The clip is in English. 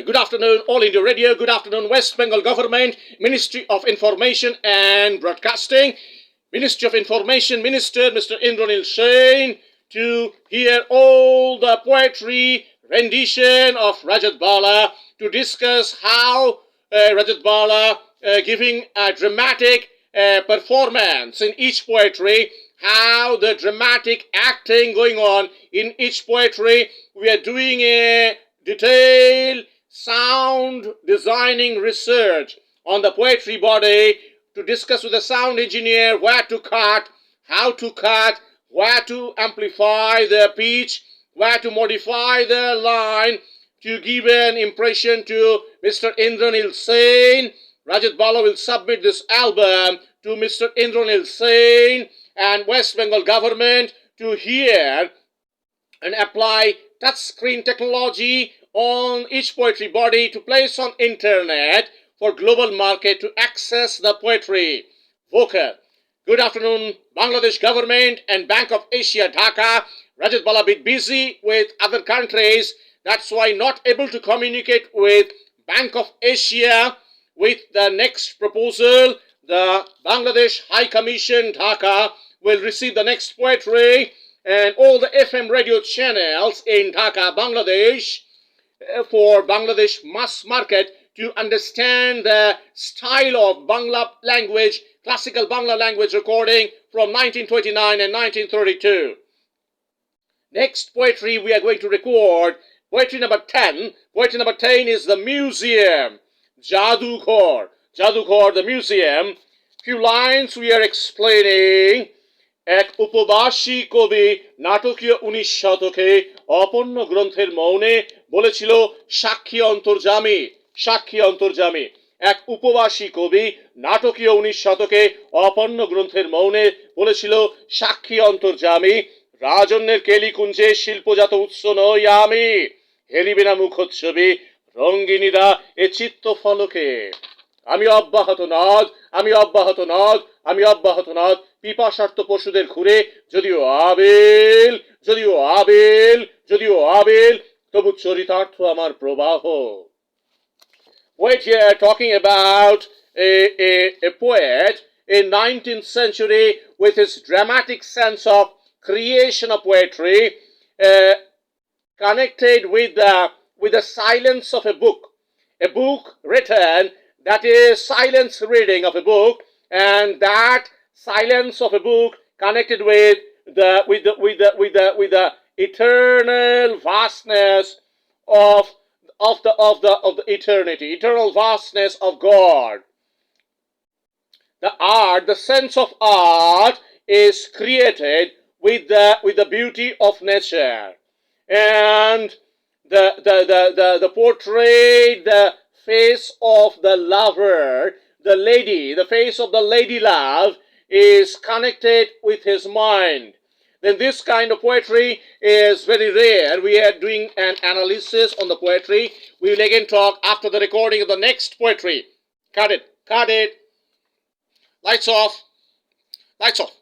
Good afternoon, All India Radio. Good afternoon, West Bengal Government, Ministry of Information and Broadcasting. Ministry of Information Minister Mr. Indranil Sen to hear all the poetry rendition of Rajat Bala, to discuss how Rajat Bala giving a dramatic performance in each poetry, how the dramatic acting going on in each poetry. We are doing a detailed sound designing research on the poetry body to discuss with the sound engineer where to cut, how to cut, where to amplify the pitch, where to modify the line to give an impression to Mr. Indranil Sen. Rajat Bala will submit this album to Mr. Indranil Sen and West Bengal government to hear and apply touchscreen technology on each poetry body to place on internet for global market to access the poetry vocal. Good afternoon, Bangladesh government and Bank of Asia, Dhaka. Rajat Bala a bit busy with other countries. That's why not able to communicate with Bank of Asia with the next proposal. The Bangladesh High Commission, Dhaka, will receive the next poetry, and all the FM radio channels in Dhaka, Bangladesh, for Bangladesh mass market to understand the style of Bangla language, classical Bangla language recording from 1929 and 1932. Next poetry we are going to record, poetry number 10. Poetry number 10 is the museum, Jadughor. Jadughor, the museum. Few lines we are explaining. এক উপবাসী কবি নাটকীয় 19 শতকে অপূর্ণ গ্রন্থের মৌনে বলেছিল সাক্ষী অন্তর্যামী, সাক্ষী অন্তর্যামী। এক উপবাসী কবি নাটকীয় 19 শতকে অপূর্ণ গ্রন্থের মৌনে বলেছিল সাক্ষী অন্তর্যামী। রাজন্যের কেলিকুঞ্জে শিল্পজাত উৎস নই আমি, হেরিবে না মুখচ্ছবি রঙ্গিনীরা এ চিত্ত ফলকে। আমি অব্যাহত নদ, আমি অব্যাহত নদ, আমি অব্যাহত নদ, পিপাসার্থ পশুদের ঘুরে যদিও আবেল, যদিও আবেল, যদিও আবেল, তবু চরিতার্থ আমার প্রবাহ। Poet here talking about a poet in 19th century with his dramatic sense of creation of poetry, connected with the silence of a book written, that is silence reading of a book, and that silence of a book connected with the eternal vastness of the eternity, eternal vastness of God. The art, the sense of art is created with the beauty of nature, and the portrait, the face of the lover, the lady, the face of the lady love is connected with his mind. Then this kind of poetry is very rare. We are doing an analysis on the poetry. We will again talk after the recording of the next poetry. Cut it, cut it. Lights off, lights off.